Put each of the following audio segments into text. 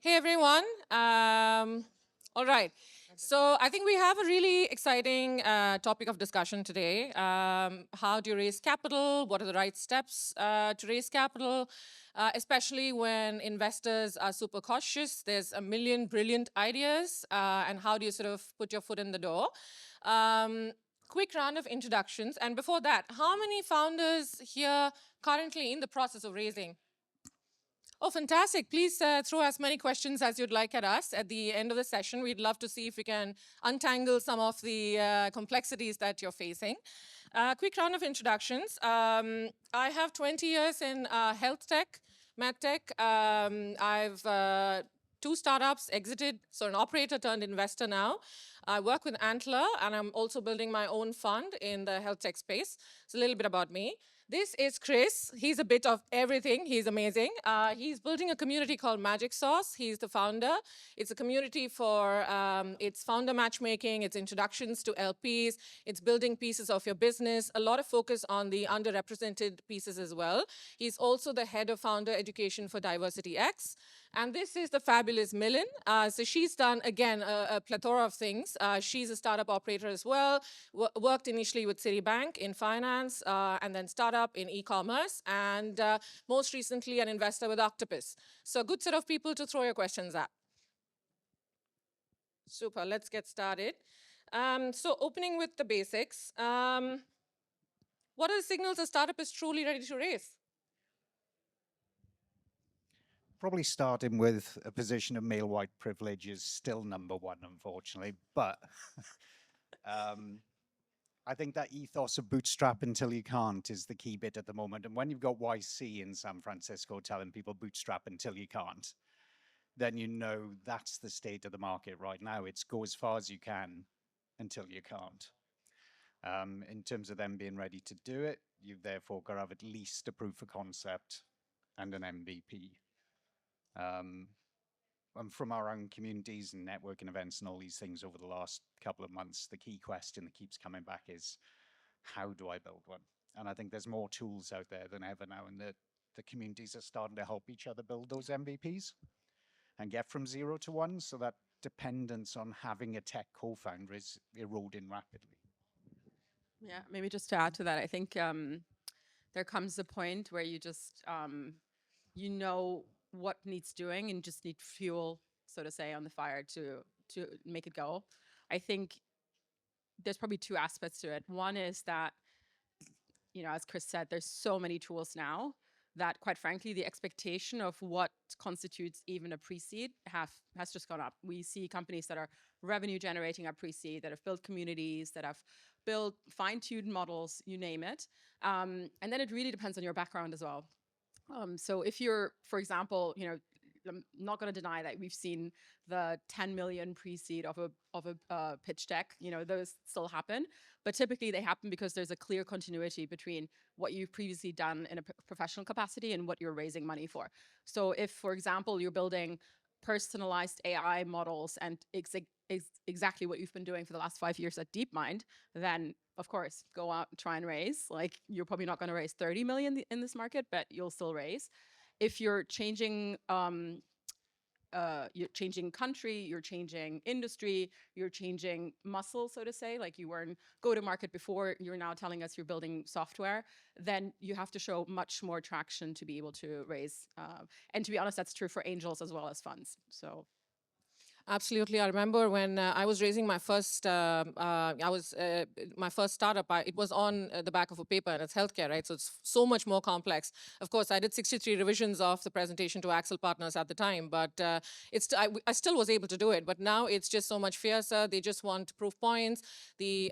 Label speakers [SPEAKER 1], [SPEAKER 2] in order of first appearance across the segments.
[SPEAKER 1] Hey everyone. All right. So I think we have a really exciting topic of discussion today. How do you raise capital? What are the right steps to raise capital? Especially when investors are super cautious. There's a million brilliant ideas. And how do you sort of put your foot in the door? Quick round of introductions. And before that, how many founders here currently in the process of raising? Oh, fantastic. Please throw as many questions as you'd like at us at the end of the session. We'd love to see if we can untangle some of the complexities that you're facing. Quick round of introductions. I have 20 years in health tech, med tech. I've two startups exited, so an operator turned investor now. I work with Antler, and I'm also building my own fund in the health tech space. It's a little bit about me. This is Kris. He's a bit of everything. He's amazing. He's building a community called Magic Sauce. He's the founder. It's a community for its founder matchmaking, its introductions to LPs, it's building pieces of your business, a lot of focus on the underrepresented pieces as well. He's also the head of founder education for Diversity X. And this is the fabulous Millen. So she's done, again, a plethora of things. She's a startup operator as well, worked initially with Citibank in finance, and then startup in e-commerce, and most recently an investor with Octopus. So a good set of people to throw your questions at. Super, let's get started. So opening with the basics. What are the signals a startup is truly ready to raise?
[SPEAKER 2] Probably starting with a position of male white privilege is still number one, unfortunately. But I think that ethos of bootstrap until you can't is the key bit at the moment. And when you've got YC in San Francisco telling people bootstrap until you can't, then you know that's the state of the market right now. It's go as far as you can until you can't. In terms of them being ready to do it, you've therefore got to have at least a proof of concept and an MVP. And from our own communities and networking events and all these things over the last couple of months, the key question that keeps coming back is, how do I build one? And I think there's more tools out there than ever now, and the communities are starting to help each other build those MVPs and get from 0 to 1, so that dependence on having a tech co-founder is eroding rapidly.
[SPEAKER 3] Yeah, maybe just to add to that, I think there comes a point where you just, you know what needs doing and just need fuel, so to say, on the fire to make it go. I think there's probably two aspects to it. One is that, as Kris said, there's so many tools now that, quite frankly, the expectation of what constitutes even a pre-seed has just gone up. We see companies that are revenue generating at pre-seed, that have built communities, that have built fine-tuned models, you name it. And then it really depends on your background as well. So if you're, for example, I'm not going to deny that we've seen the 10 million pre-seed of a pitch deck. Those still happen, but typically they happen because there's a clear continuity between what you've previously done in a professional capacity and what you're raising money for. So if, for example, you're building personalized AI models and exactly what you've been doing for the last 5 years at DeepMind, then of course, go out and try and raise. Like, you're probably not going to raise 30 million in this market, but you'll still raise. If you're changing country, you're changing industry, you're changing muscle, so to say, like you were in go-to-market before, you're now telling us you're building software, then you have to show much more traction to be able to raise. And to be honest, that's true for angels as well as funds. So.
[SPEAKER 1] Absolutely. I remember when I was raising my first, my first startup, it was on the back of a paper, and it's healthcare, right? So it's so much more complex. Of course, I did 63 revisions of the presentation to Axel Partners at the time, but I still was able to do it. But now it's just so much fiercer. They just want proof points. The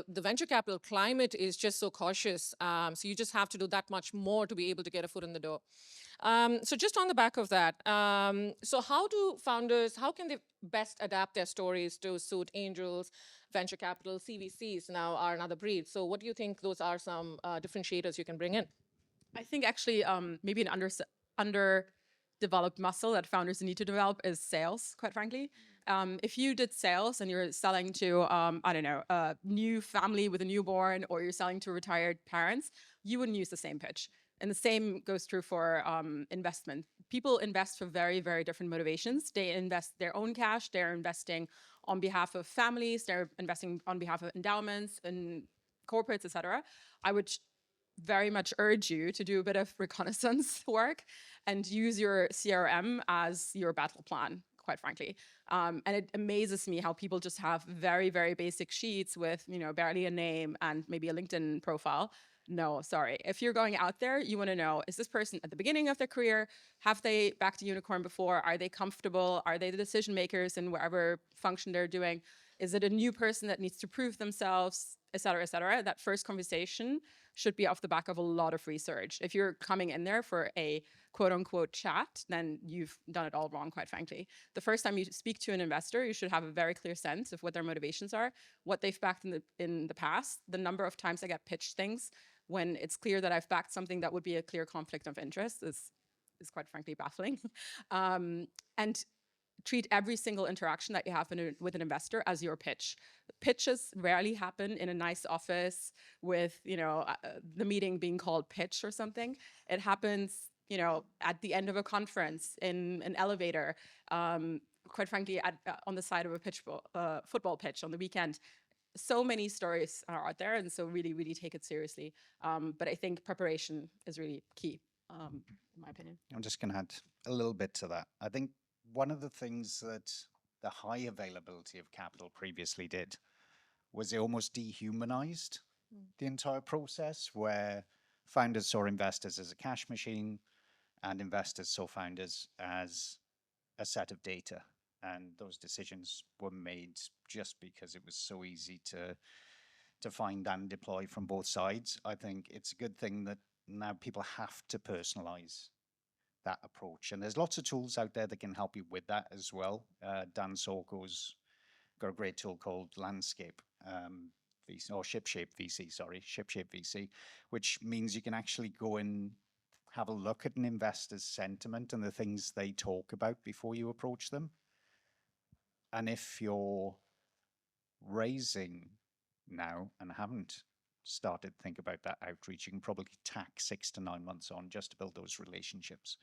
[SPEAKER 1] venture capital climate is just so cautious. So you just have to do that much more to be able to get a foot in the door. So just on the back of that, so how can they best adapt their stories to suit angels, venture capital, CVCs now are another breed. So what do you think those are some differentiators you can bring in?
[SPEAKER 3] I think actually maybe an underdeveloped muscle that founders need to develop is sales, quite frankly. If you did sales and you're selling to, I don't know, a new family with a newborn, or you're selling to retired parents, you wouldn't use the same pitch. And the same goes true for investment. People invest for very, very different motivations. They invest their own cash. They're investing on behalf of families. They're investing on behalf of endowments and corporates, etc. I would very much urge you to do a bit of reconnaissance work and use your CRM as your battle plan, quite frankly. And it amazes me how people just have very, very basic sheets with, barely a name and maybe a LinkedIn profile. No, sorry. If you're going out there, you want to know, is this person at the beginning of their career? Have they backed a unicorn before? Are they comfortable? Are they the decision makers in whatever function they're doing? Is it a new person that needs to prove themselves, et cetera, et cetera? That first conversation should be off the back of a lot of research. If you're coming in there for a quote unquote chat, then you've done it all wrong, quite frankly. The first time you speak to an investor, you should have a very clear sense of what their motivations are, what they've backed in the past, the number of times I get pitched things when it's clear that I've backed something that would be a clear conflict of interest is quite frankly baffling. And treat every single interaction that you have with an investor as your pitch. Pitches rarely happen in a nice office with, the meeting being called pitch or something. It happens, at the end of a conference, in an elevator, quite frankly, on the side of a football pitch on the weekend. So many stories are out there, and so really, really take it seriously. But I think preparation is really key, in my opinion.
[SPEAKER 2] I'm just going to add a little bit to that. I think one of the things that the high availability of capital previously did was it almost dehumanized the entire process, where founders saw investors as a cash machine and investors saw founders as a set of data. And those decisions were made just because it was so easy to find and deploy from both sides. I think it's a good thing that now people have to personalize that approach. And there's lots of tools out there that can help you with that as well. Dan Sorko's got a great tool called Landscape VC, or Shipshape VC, which means you can actually go and have a look at an investor's sentiment and the things they talk about before you approach them. And if you're raising now and haven't started to think about that outreach, you can probably tack 6 to 9 months on just to build those relationships,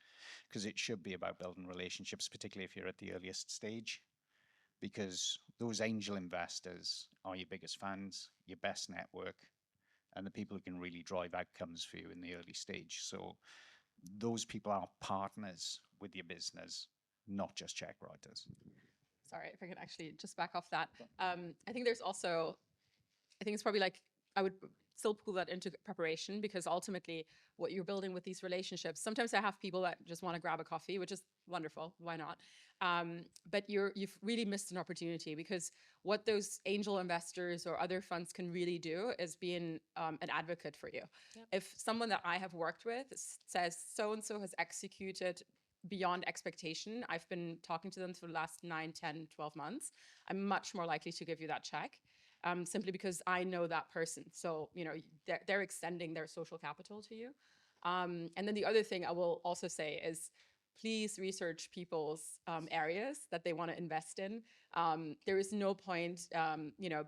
[SPEAKER 2] because it should be about building relationships, particularly if you're at the earliest stage, because those angel investors are your biggest fans, your best network, and the people who can really drive outcomes for you in the early stage. So those people are partners with your business, not just check writers.
[SPEAKER 3] Sorry, if I can actually just back off that. I think there's also, I think it's probably like, I would still pull that into preparation, because ultimately what you're building with these relationships, sometimes I have people that just want to grab a coffee, which is wonderful, why not? But you've really missed an opportunity, because what those angel investors or other funds can really do is be an advocate for you. Yep. If someone that I have worked with says so-and-so has executed beyond expectation, I've been talking to them for the last 9, 10, 12 months, I'm much more likely to give you that check. Simply because I know that person. So, they're extending their social capital to you. And then the other thing I will also say is, please research people's areas that they want to invest in. There is no point,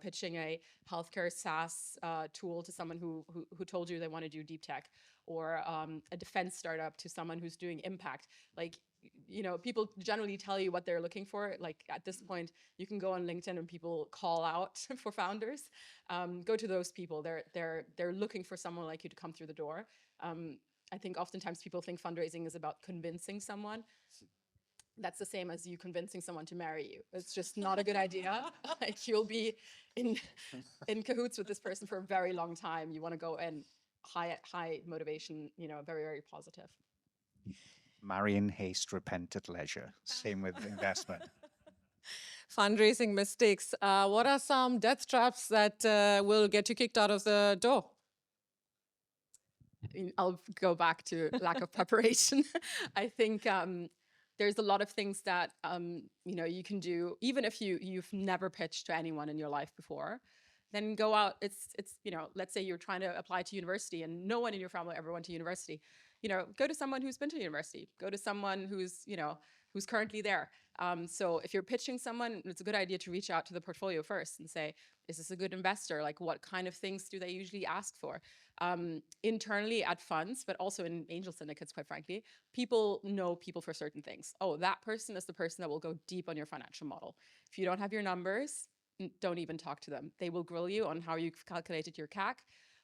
[SPEAKER 3] pitching a healthcare SaaS tool to someone who told you they want to do deep tech, or a defense startup to someone who's doing impact. Like, people generally tell you what they're looking for. Like, at this point, you can go on LinkedIn and people call out for founders. Go to those people. They're looking for someone like you to come through the door. I think oftentimes people think fundraising is about convincing someone. That's the same as you convincing someone to marry you. It's just not a good idea. Like, you'll be in cahoots with this person for a very long time. You want to go in high motivation, very, very positive.
[SPEAKER 2] Marry in haste, repent at leisure. Same with investment.
[SPEAKER 1] Fundraising mistakes. What are some death traps that will get you kicked out of the door?
[SPEAKER 3] I'll go back to lack of preparation. I think there's a lot of things that you can do, even if you've never pitched to anyone in your life before. Then go out. It's let's say you're trying to apply to university and no one in your family ever went to university. Go to someone who's been to university. Go to someone who's currently there. So if you're pitching someone, it's a good idea to reach out to the portfolio first and say, is this a good investor? Like, what kind of things do they usually ask for? internally at funds, but also in angel syndicates, quite frankly, people know people for certain things. Oh, that person is the person that will go deep on your financial model. If you don't have your numbers, don't even talk to them. They will grill you on how you've calculated your CAC,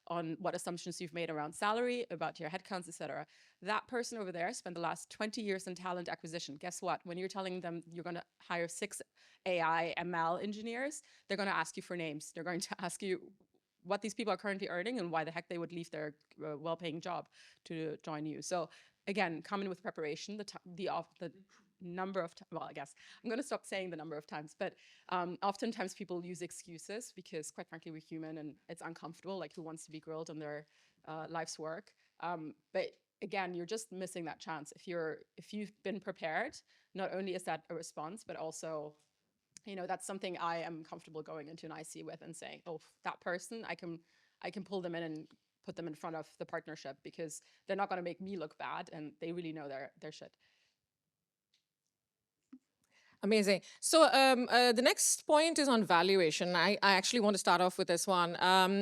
[SPEAKER 3] on what assumptions you've made around salary, about your headcounts, etc. That person over there spent the last 20 years in talent acquisition. Guess what? When you're telling them you're going to hire 6 AI ML engineers, they're going to ask you for names. They're going to ask you what these people are currently earning and why the heck they would leave their well-paying job to join you. So again, come in with preparation. The number of well, I guess I'm going to stop saying the number of times, but oftentimes people use excuses because, quite frankly, we're human and it's uncomfortable. Like, who wants to be grilled on their life's work? But again, you're just missing that chance. If you've been prepared, not only is that a response, but also, you know, that's something I am comfortable going into an IC with and saying, oh, that person, I can pull them in and put them in front of the partnership because they're not going to make me look bad and they really know their shit.
[SPEAKER 1] Amazing. So the next point is on valuation. I actually want to start off with this one.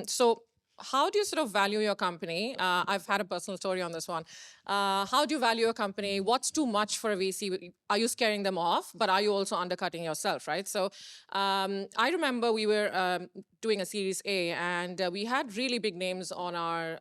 [SPEAKER 1] So how do you sort of value your company? I've had a personal story on this one. How do you value a company? What's too much for a VC? Are you scaring them off? But are you also undercutting yourself, right? So I remember we were doing a Series A, and we had really big names on our,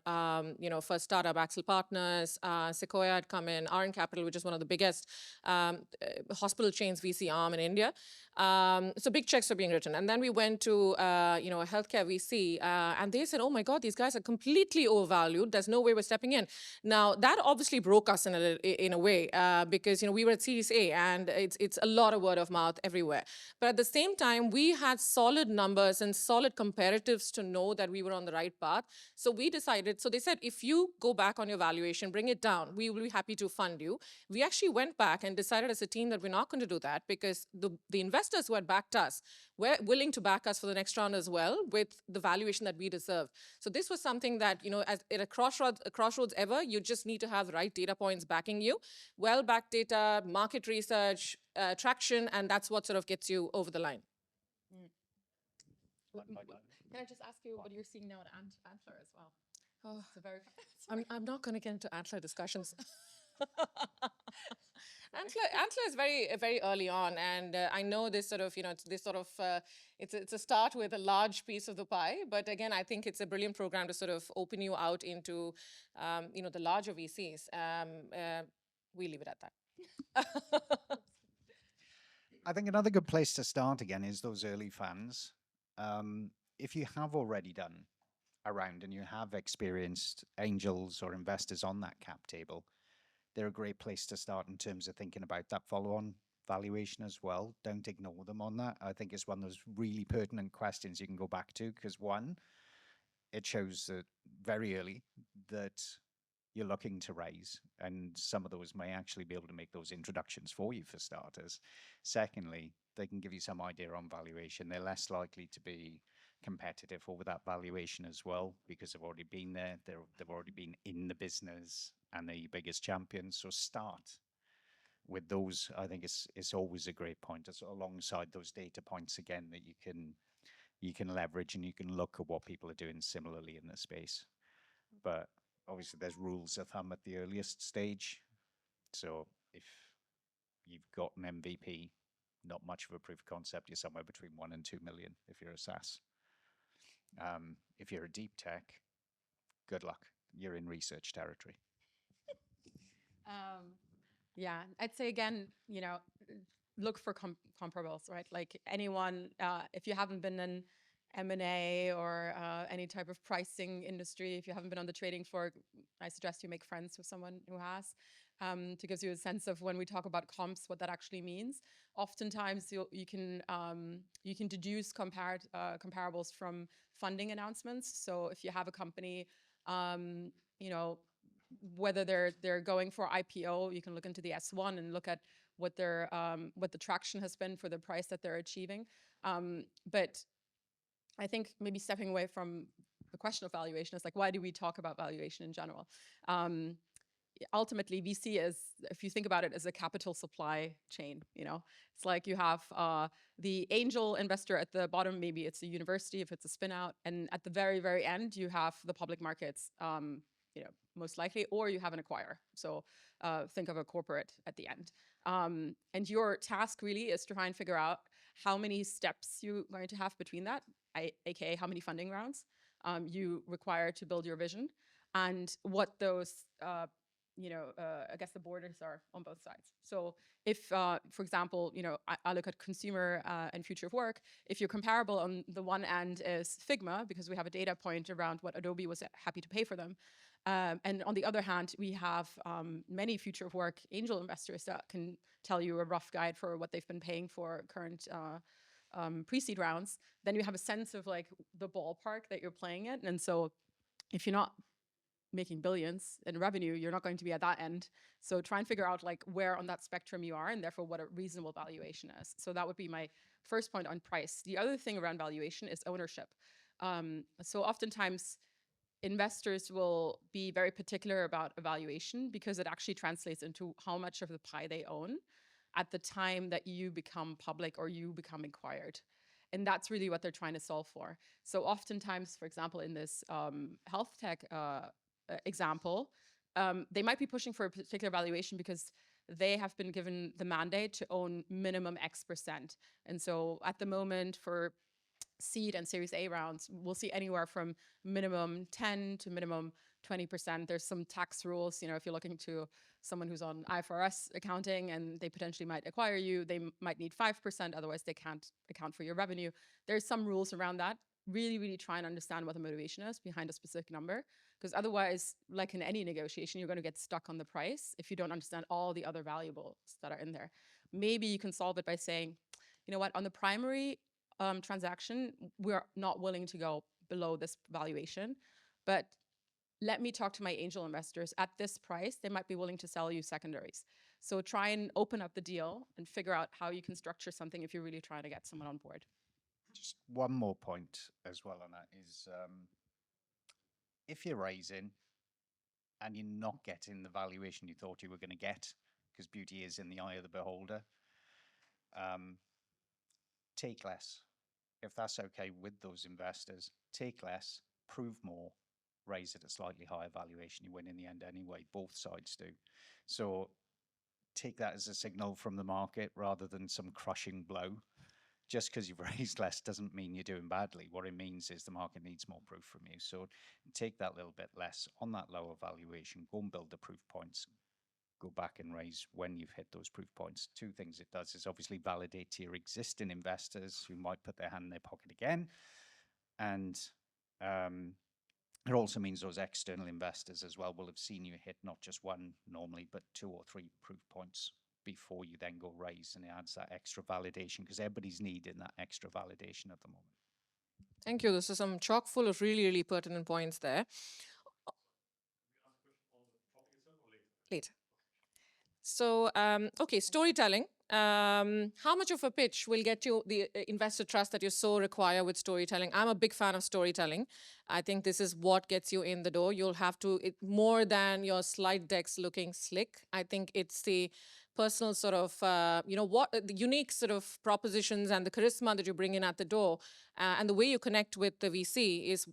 [SPEAKER 1] first startup, Axel Partners, Sequoia had come in, RN Capital, which is one of the biggest hospital chains VC arm in India. So big checks were being written. And then we went to, a healthcare VC, and they said, oh my God, these guys are completely overvalued. There's no way we're stepping in. Now, that obviously broke us in a way, because, we were at Series A, and it's a lot of word of mouth everywhere. But at the same time, we had solid numbers and solid comparatives to know that we were on the right path. So we decided, so they said, if you go back on your valuation, bring it down, we will be happy to fund you. We actually went back and decided as a team that we're not going to do that because the investors who had backed us were willing to back us for the next round as well with the valuation that we deserve. So this was something that, as at a crossroads ever, you just need to have the right data points backing you. Well-backed data, market research, traction, and that's what sort of gets you over the line.
[SPEAKER 3] Can I just ask you what you're seeing now at Antler as well?
[SPEAKER 1] Oh,
[SPEAKER 3] It's a very
[SPEAKER 1] I'm not going to get into Antler discussions. Antler is very, very early on, and I know this sort of, it's a start with a large piece of the pie. But again, I think it's a brilliant program to sort of open you out into, the larger VCs. We leave it at that.
[SPEAKER 2] I think another good place to start again is those early fans. If you have already done a round and you have experienced angels or investors on that cap table, they're a great place to start in terms of thinking about that follow-on valuation as well. Don't ignore them on that. I think it's one of those really pertinent questions you can go back to because one, it shows that very early that you're looking to raise, and some of those may actually be able to make those introductions for you for starters. Secondly, they can give you some idea on valuation. They're less likely to be competitive over that valuation as well because they've already been there, they've already been in the business, and they're your biggest champions. So start with those. I think it's always a great point. It's alongside those data points again that you can leverage, and you can look at what people are doing similarly in the space. But obviously there's rules of thumb at the earliest stage. So if you've got an MVP, not much of a proof of concept, you're somewhere between 1 and 2 million if you're a SaaS. If you're a deep tech, good luck. You're in research territory.
[SPEAKER 3] Yeah, I'd say again, look for comparables, right? Like anyone, if you haven't been in M&A or any type of pricing industry, if you haven't been on the trading floor, I suggest you make friends with someone who has, to give you a sense of when we talk about comps, what that actually means. Oftentimes, you can deduce comparables from funding announcements. So if you have a company, whether they're going for IPO, you can look into the S1 and look at what the traction has been for the price that they're achieving. But I think maybe stepping away from the question of valuation is like, why do we talk about valuation in general? ultimately VC is, if you think about it, as a capital supply chain. It's like you have the angel investor at the bottom, maybe it's a university if it's a spin out, and at the very, very end you have the public markets, most likely, or you have an acquirer. So think of a corporate at the end. And your task really is to try and figure out how many steps you're going to have between that, aka how many funding rounds you require to build your vision, and what those I guess the borders are on both sides. So if, for example, I look at consumer and future of work, if you're comparable on the one end is Figma, because we have a data point around what Adobe was happy to pay for them. And on the other hand, we have many future of work angel investors that can tell you a rough guide for what they've been paying for current pre-seed rounds. Then you have a sense of like the ballpark that you're playing in. And so if you're not making billions in revenue, you're not going to be at that end. So try and figure out like where on that spectrum you are, and therefore what a reasonable valuation is. So that would be my first point on price. The other thing around valuation is ownership. So oftentimes investors will be very particular about evaluation because it actually translates into how much of the pie they own at the time that you become public or you become acquired. And that's really what they're trying to solve for. So oftentimes, for example, in this health tech example, they might be pushing for a particular valuation because they have been given the mandate to own minimum X%. And so at the moment for seed and Series A rounds, we'll see anywhere from minimum 10 to minimum 20%. There's some tax rules, if you're looking to someone who's on IFRS accounting and they potentially might acquire you, they might need 5%, otherwise they can't account for your revenue. There's some rules around that. Really, really try and understand what the motivation is behind a specific number, because otherwise, like in any negotiation, you're going to get stuck on the price if you don't understand all the other valuables that are in there. Maybe you can solve it by saying, you know what, on the primary transaction, we're not willing to go below this valuation, but let me talk to my angel investors. At this price, they might be willing to sell you secondaries. So try and open up the deal and figure out how you can structure something if you're really trying to get someone on board.
[SPEAKER 2] Just one more point as well on that is if you're raising and you're not getting the valuation you thought you were going to get, because beauty is in the eye of the beholder, take less. If that's okay with those investors, take less, prove more, raise it at a slightly higher valuation. You win in the end anyway. Both sides do. So take that as a signal from the market rather than some crushing blow. Just because you've raised less doesn't mean you're doing badly. What it means is the market needs more proof from you. So take that little bit less on that lower valuation, go and build the proof points, go back and raise when you've hit those proof points. Two things it does is obviously validate to your existing investors who might put their hand in their pocket again. And it also means those external investors as well will have seen you hit not just one normally, but 2 or 3 proof points before you then go raise, and it adds that extra validation because everybody's needing that extra validation at the moment.
[SPEAKER 1] Thank you. This is some chock full of really, really pertinent points there. Later. So, okay, storytelling. How much of a pitch will get you the investor trust that you so require with storytelling? I'm a big fan of storytelling. I think this is what gets you in the door. You'll have to, more than your slide decks looking slick. I think it's the personal sort of, what the unique sort of propositions and the charisma that you bring in at the door and the way you connect with the VC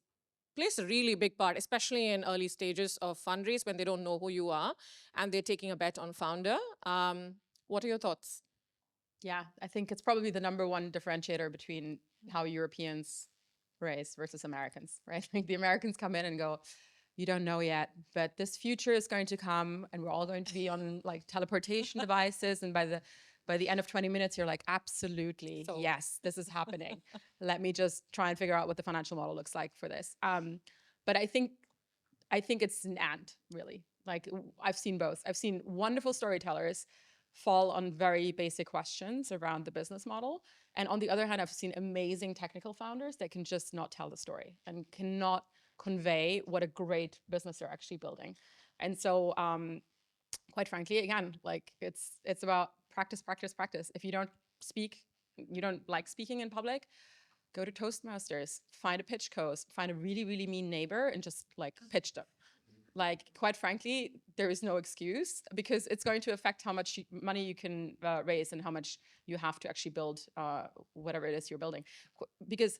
[SPEAKER 1] plays a really big part, especially in early stages of fundraise when they don't know who you are and they're taking a bet on founder. What are your thoughts?
[SPEAKER 3] Yeah, I think it's probably the #1 differentiator between how Europeans raise versus Americans, right? Like the Americans come in and go, you don't know yet, but this future is going to come and we're all going to be on like teleportation devices. And by the end of 20 minutes, you're like, absolutely, yes, this is happening. Let me just try and figure out what the financial model looks like for this. But I think it's an and, really. Like I've seen both. I've seen wonderful storytellers fall on very basic questions around the business model. And on the other hand, I've seen amazing technical founders that can just not tell the story and cannot convey what a great business they're actually building. And so quite frankly, again, like it's about practice, practice, practice. If you don't like speaking in public, go to Toastmasters, find a pitch coach, find a really, really mean neighbor and just like pitch them. like, quite frankly, there is no excuse, because it's going to affect how much money you can raise and how much you have to actually build whatever it is you're building. Because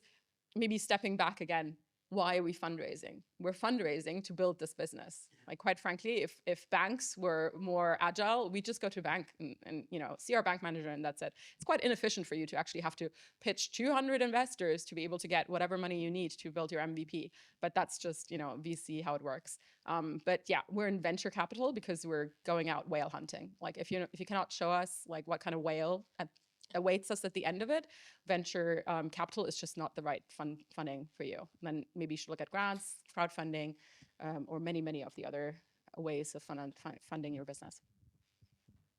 [SPEAKER 3] maybe stepping back again, why are we fundraising? We're fundraising to build this business. Like, quite frankly, if banks were more agile, we just go to a bank and see our bank manager, and that's it. It's quite inefficient for you to actually have to pitch 200 investors to be able to get whatever money you need to build your MVP. But that's just VC, how it works. But yeah, we're in venture capital because we're going out whale hunting. Like, if you cannot show us like what kind of whale awaits us at the end of it, venture capital is just not the right funding for you. And then maybe you should look at grants, crowdfunding, or many of the other ways of funding your business.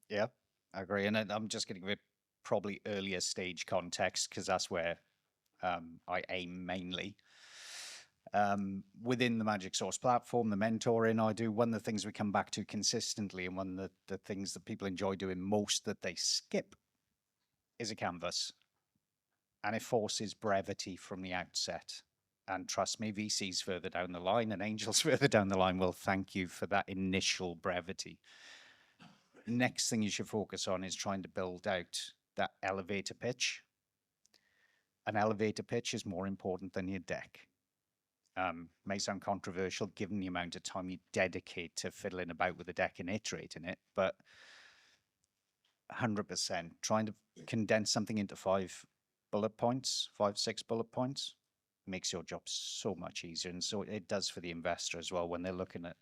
[SPEAKER 2] Yeah, I agree. And I'm just going to give it probably earlier stage context, because that's where I aim mainly. Within the Magic Source platform, the mentoring I do, one of the things we come back to consistently, and one of the things that people enjoy doing most that they skip, is a canvas. And it forces brevity from the outset. And trust me, VCs further down the line and angels further down the line will thank you for that initial brevity. Next thing you should focus on is trying to build out that elevator pitch. An elevator pitch is more important than your deck. May sound controversial given the amount of time you dedicate to fiddling about with the deck and iterating it, but 100% trying to condense something into 6 bullet points makes your job so much easier. And so it does for the investor as well when they're looking at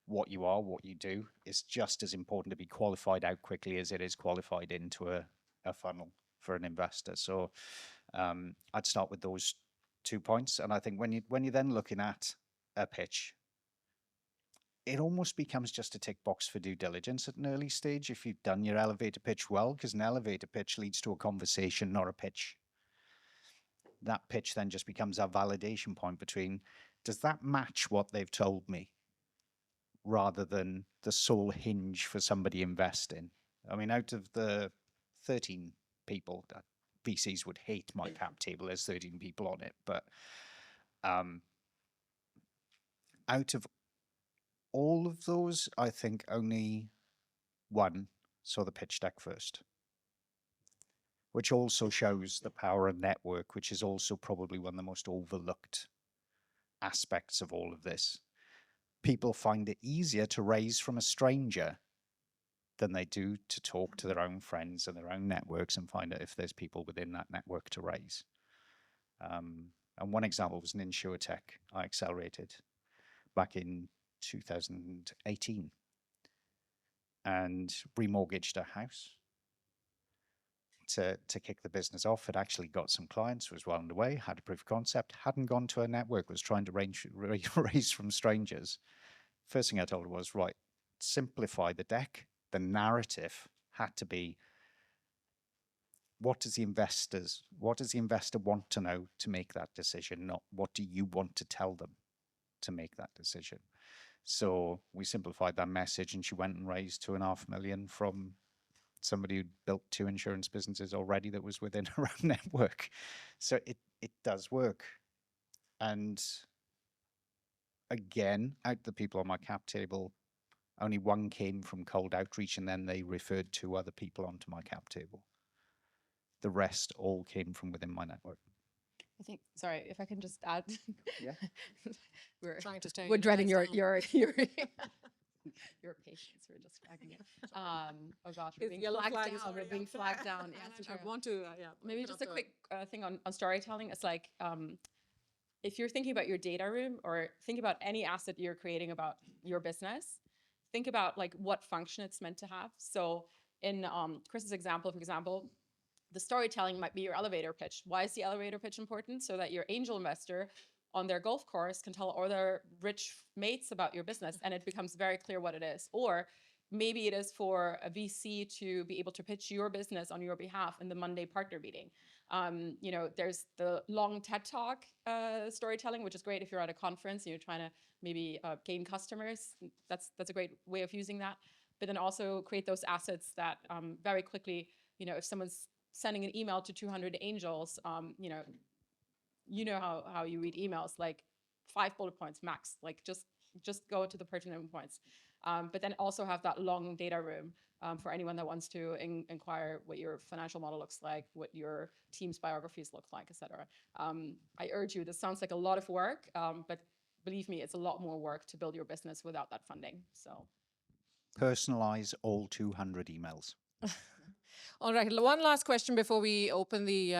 [SPEAKER 2] what you are, what you do. It's just as important to be qualified out quickly as it is qualified into a funnel for an investor. So I'd start with those 2 points. And I think when you're then looking at a pitch, it almost becomes just a tick box for due diligence at an early stage if you've done your elevator pitch well, because an elevator pitch leads to a conversation, not a pitch. That pitch then just becomes our validation point between, does that match what they've told me, rather than the sole hinge for somebody investing. I mean, out of the 13 people, that VCs would hate my cap table, there's 13 people on it, but out of all of those, I think only one saw the pitch deck first, which also shows the power of network, which is also probably one of the most overlooked aspects of all of this. People find it easier to raise from a stranger than they do to talk to their own friends and their own networks and find out if there's people within that network to raise. And one example was an insurtech I accelerated back in 2018 and remortgaged a house to kick the business off. It actually got some clients, was well underway, had a proof of concept, hadn't gone to a network, was trying to raise from strangers. First thing I told her was, right, simplify the deck. The narrative had to be, what does the investor want to know to make that decision, not what do you want to tell them to make that decision. So we simplified that message, and she went and raised 2.5 million from somebody who'd built 2 insurance businesses already that was within her own network. So it does work. And again, out of the people on my cap table, only one came from cold outreach, and then they referred 2 other people onto my cap table. The rest all came from within my network.
[SPEAKER 3] I think, sorry, if I can just add.
[SPEAKER 2] Yeah.
[SPEAKER 3] We're
[SPEAKER 1] Trying to stay.
[SPEAKER 3] we're dreading your
[SPEAKER 1] your
[SPEAKER 3] your patience. We're just flagging it. Oh gosh, we're being
[SPEAKER 1] yellow
[SPEAKER 3] flagged
[SPEAKER 1] flag is
[SPEAKER 3] down. We're
[SPEAKER 1] already
[SPEAKER 3] being
[SPEAKER 1] up.
[SPEAKER 3] flagged down. Yeah, it's
[SPEAKER 1] I
[SPEAKER 3] true.
[SPEAKER 1] want to, yeah.
[SPEAKER 3] Maybe
[SPEAKER 1] put
[SPEAKER 3] just
[SPEAKER 1] up
[SPEAKER 3] a
[SPEAKER 1] the-
[SPEAKER 3] quick thing on storytelling. It's like, if you're thinking about your data room or think about any asset you're creating about your business, think about like what function it's meant to have. So in Kris's example, for example, the storytelling might be your elevator pitch. Why is the elevator pitch important? So that your angel investor on their golf course can tell all their rich mates about your business, and it becomes very clear what it is. Or maybe it is for a VC to be able to pitch your business on your behalf in the Monday partner meeting. There's the long TED Talk storytelling, which is great if you're at a conference and you're trying to maybe gain customers. That's a great way of using that. But then also create those assets that very quickly, if someone's sending an email to 200 angels, how you read emails, like 5 bullet points max, like just just go to the pertinent points. But then also have that long data room for anyone that wants to inquire what your financial model looks like, what your team's biographies look like, etc. I urge you, this sounds like a lot of work, but believe me, it's a lot more work to build your business without that funding. So
[SPEAKER 2] Personalize all 200 emails.
[SPEAKER 1] All right, one last question before we open the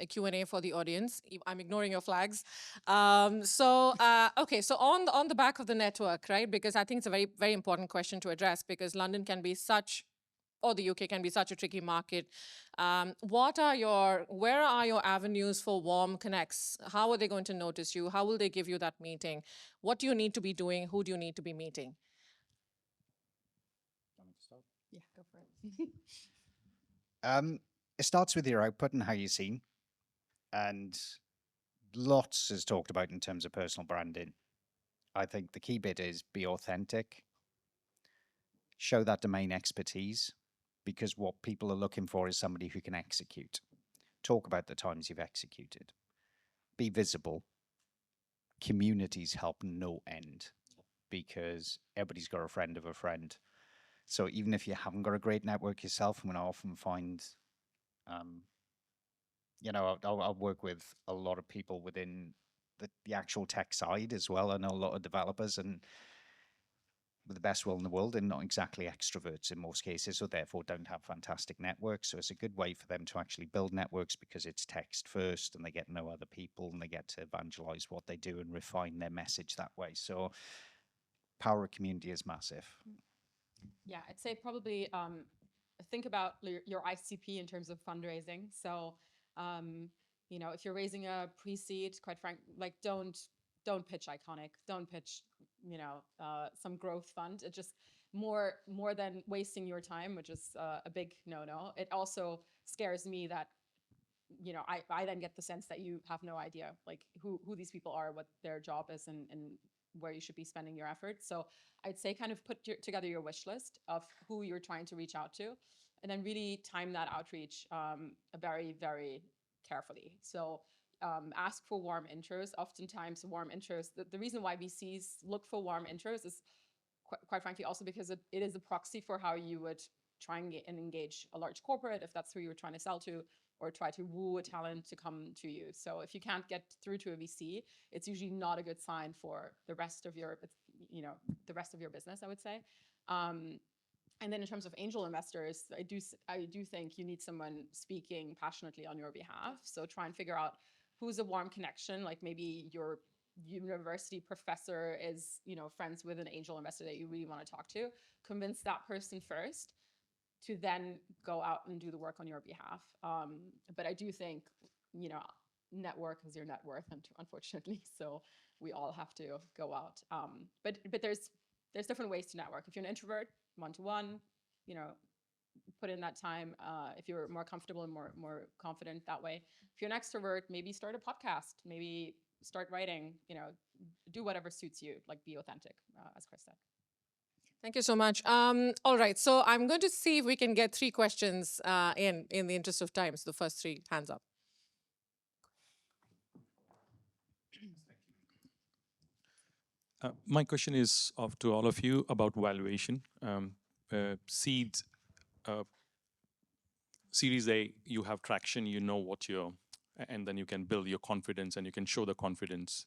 [SPEAKER 1] Q&A for the audience. I'm ignoring your flags. Okay, so on the back of the network, right? Because I think it's a very, very important question to address because London can be such, or the UK can be such a tricky market. Where are your avenues for warm connects? How are they going to notice you? How will they give you that meeting? What do you need to be doing? Who do you need to be meeting?
[SPEAKER 3] yeah, go for it.
[SPEAKER 2] It starts with your output and how you're seen. And lots is talked about in terms of personal branding. I think the key bit is be authentic, show that domain expertise, because what people are looking for is somebody who can execute. Talk about the times you've executed. Be visible. Communities help no end because everybody's got a friend of a friend. So even if you haven't got a great network yourself, I'm going to often find, I'll work with a lot of people within the actual tech side as well. I know a lot of developers and with the best will in the world, they're not exactly extroverts in most cases, so therefore don't have fantastic networks. So it's a good way for them to actually build networks because it's text first and they get to know other people and they get to evangelize what they do and refine their message that way. So power of community is massive.
[SPEAKER 3] Yeah, I'd say probably think about your ICP in terms of fundraising. So, if you're raising a pre-seed, quite frank, like don't pitch Iconic, don't pitch, some growth fund. It just more than wasting your time, which is a big no-no. It also scares me that, I then get the sense that you have no idea like who these people are, what their job is, and where you should be spending your efforts. So I'd say kind of put together your wish list of who you're trying to reach out to, and then really time that outreach very, very carefully. So ask for warm intros. Oftentimes, warm intros, the reason why VCs look for warm intros is quite frankly also because it is a proxy for how you would try and engage a large corporate if that's who you're trying to sell to, or try to woo a talent to come to you. So if you can't get through to a VC, it's usually not a good sign for the rest of your, business, I would say. And then in terms of angel investors, I do think you need someone speaking passionately on your behalf. So try and figure out who's a warm connection, like maybe your university professor is, friends with an angel investor that you really want to talk to. Convince that person first to then go out and do the work on your behalf. But I do think, network is your net worth, unfortunately. So we all have to go out. But there's different ways to network. If you're an introvert, one-to-one, put in that time. If you're more comfortable and more confident that way. If you're an extrovert, maybe start a podcast, maybe start writing, do whatever suits you, like be authentic, as Kris said.
[SPEAKER 1] Thank you so much. All right, so I'm going to see if we can get 3 questions in the interest of time. So the first 3 hands up.
[SPEAKER 4] My question is to all of you about valuation. Series A, you have traction, you know what and then you can build your confidence and you can show the confidence.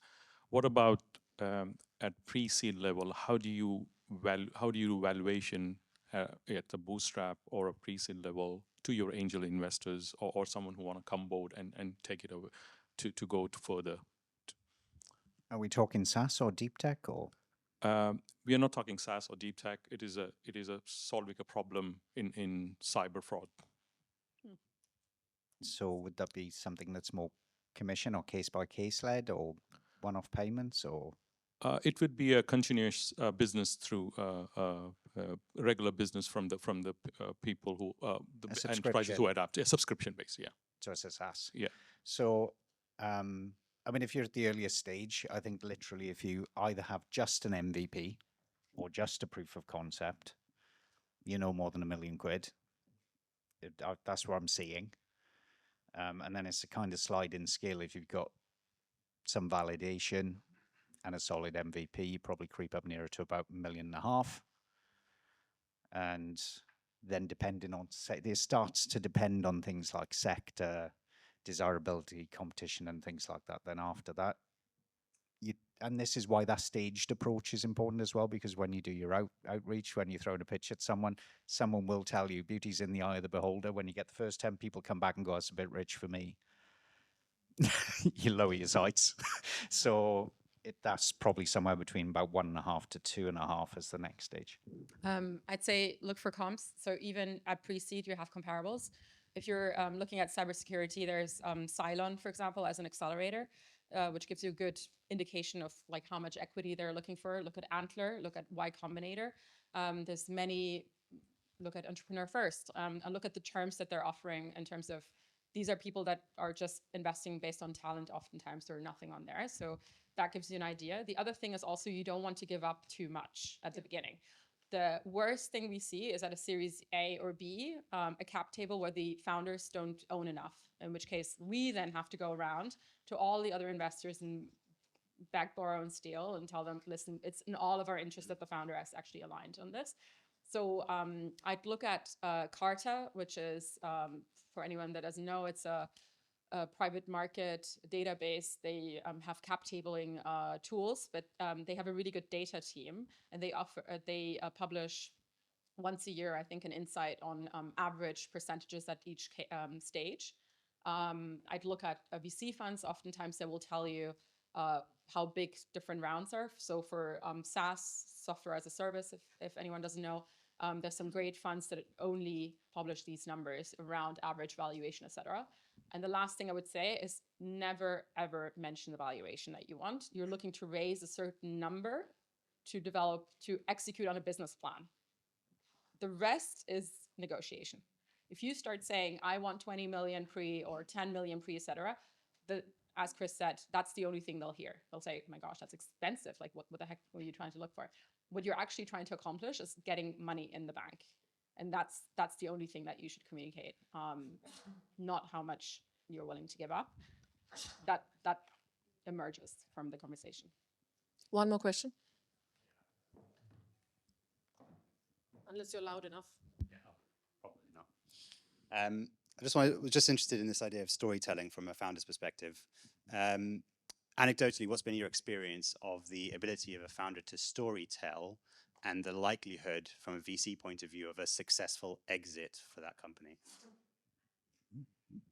[SPEAKER 4] What about at pre-seed level? How do you do valuation at the bootstrap or a pre-seed level to your angel investors or someone who want to come board and take it over to go further?
[SPEAKER 2] Are we talking SaaS or deep tech or?
[SPEAKER 4] We are not talking SaaS or deep tech. It is a solving a problem in cyber fraud.
[SPEAKER 2] So would that be something that's more commission or case by case led or one-off payments or?
[SPEAKER 4] It would be a continuous business through regular business from the people who the enterprises who adapt. A subscription base, yeah.
[SPEAKER 2] So it's a SaaS.
[SPEAKER 4] Yeah.
[SPEAKER 2] So if you're at the earliest stage, I think literally if you either have just an MVP or just a proof of concept, more than £1 million. That's what I'm seeing. And then it's a kind of sliding scale if you've got some validation and a solid MVP, you probably creep up nearer to about 1.5 million. And then depending on, it starts to depend on things like sector, desirability, competition, and things like that. Then after that, and this is why that staged approach is important as well, because when you do your outreach, when you're throwing a pitch at someone will tell you beauty's in the eye of the beholder. When you get the first 10 people come back and go, it's a bit rich for me, you lower your sights. So that's probably somewhere between about 1.5 to 2.5 as the next stage.
[SPEAKER 3] I'd say look for comps. So even at pre-seed, you have comparables. If you're looking at cybersecurity, there's Cylon, for example, as an accelerator, which gives you a good indication of like how much equity they're looking for. Look at Antler, look at Y Combinator. There's many, look at Entrepreneur First, and look at the terms that they're offering in terms of, these are people that are just investing based on talent. Oftentimes there's nothing on there. So that gives you an idea. The other thing is also you don't want to give up too much at the beginning. The worst thing we see is at a series A or B, a cap table where the founders don't own enough, in which case we then have to go around to all the other investors and beg, borrow, and steal and tell them, listen, it's in all of our interest that the founder is actually aligned on this. So I'd look at Carta, which is, for anyone that doesn't know, it's a private market database. They have cap tabling tools, but they have a really good data team, and they publish once a year, I think, an insight on average percentages at each stage. I'd look at VC funds. Oftentimes they will tell you how big different rounds are. So for SaaS, software as a service, if anyone doesn't know, there's some great funds that only publish these numbers around average valuation, et cetera. And the last thing I would say is never, ever mention the valuation that you want. You're looking to raise a certain number to execute on a business plan. The rest is negotiation. If you start saying, I want 20 million pre or 10 million pre, et cetera, as Kris said, that's the only thing they'll hear. They'll say, oh my gosh, that's expensive. Like, what the heck were you trying to look for? What you're actually trying to accomplish is getting money in the bank. And that's the only thing that you should communicate, not how much you're willing to give up. That emerges from the conversation.
[SPEAKER 1] One more question. Unless you're loud enough.
[SPEAKER 2] Yeah, probably not.
[SPEAKER 5] I was just interested in this idea of storytelling from a founder's perspective. Anecdotally, what's been your experience of the ability of a founder to storytell and the likelihood from a VC point of view of a successful exit for that company?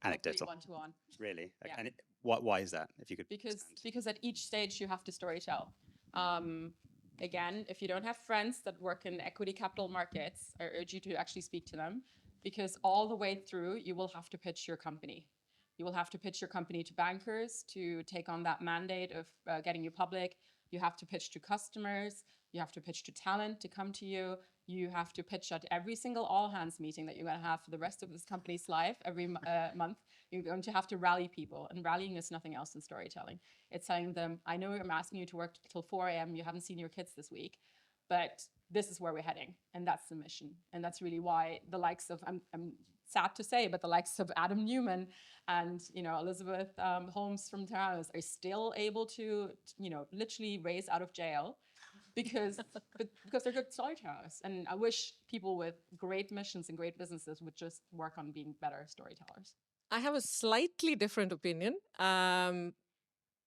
[SPEAKER 5] Anecdotal.
[SPEAKER 3] One-to-one.
[SPEAKER 5] Really?
[SPEAKER 3] Yeah.
[SPEAKER 5] And why is that? If you could
[SPEAKER 3] Because at each stage you have to storytell. Again, if you don't have friends that work in equity capital markets, I urge you to actually speak to them, because all the way through you will have to pitch your company. You will have to pitch your company to bankers to take on that mandate of getting you public. You have to pitch to customers. You have to pitch to talent to come to you. You have to pitch at every single all-hands meeting that you're going to have for the rest of this company's life every month. You're going to have to rally people, and rallying is nothing else than storytelling. It's telling them, I know I'm asking you to work till 4 a.m. You haven't seen your kids this week, but this is where we're heading, and that's the mission. And that's really why the likes of, I'm sad to say, but the likes of Adam Newman and Elizabeth Holmes from Toronto are still able to literally raise out of jail because they're good storytellers. And I wish people with great missions and great businesses would just work on being better storytellers.
[SPEAKER 1] I have a slightly different opinion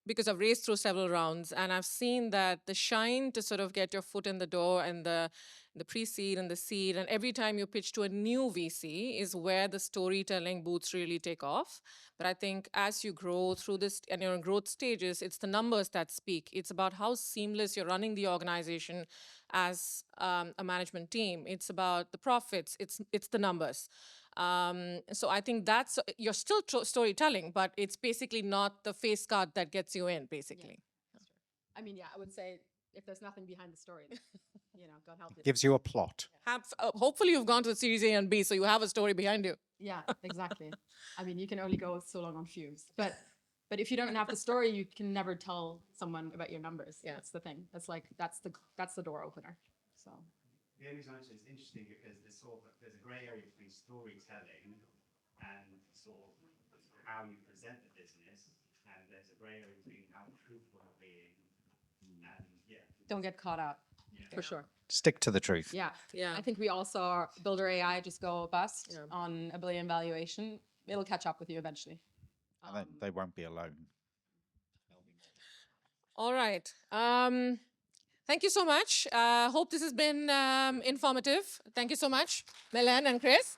[SPEAKER 1] because I've raced through several rounds, and I've seen that the shine to sort of get your foot in the door and the pre-seed and the seed, and every time you pitch to a new VC is where the storytelling boots really take off. But I think as you grow through this and you're in growth stages, it's the numbers that speak. It's about how seamless you're running the organization as a management team. It's about the profits. It's the numbers. So I think that's, you're still storytelling, but it's basically not the face card that gets you in, basically.
[SPEAKER 3] Yeah, that's true. I mean, yeah, I would say if there's nothing behind the story, God help you.
[SPEAKER 2] Gives you a plot.
[SPEAKER 1] Hopefully you've gone to the series A and B, so you have a story behind you.
[SPEAKER 3] Yeah, exactly. I mean, you can only go so long on fumes, but if you don't have the story, you can never tell someone about your numbers. Yeah, that's the thing. That's the door opener. So.
[SPEAKER 2] The only reason it's interesting because there's a grey area between storytelling and sort of how you present the business, and there's a grey area between how truthful you're being
[SPEAKER 3] Don't get caught out, for sure.
[SPEAKER 2] Stick to the truth.
[SPEAKER 3] Yeah.
[SPEAKER 1] Yeah.
[SPEAKER 3] I think we all saw Builder AI just go bust
[SPEAKER 1] Yeah.
[SPEAKER 3] on $1 billion valuation. It'll catch up with you eventually.
[SPEAKER 2] And then they won't be alone.
[SPEAKER 1] All right. Thank you so much. Hope this has been informative. Thank you so much, Millen and Kris.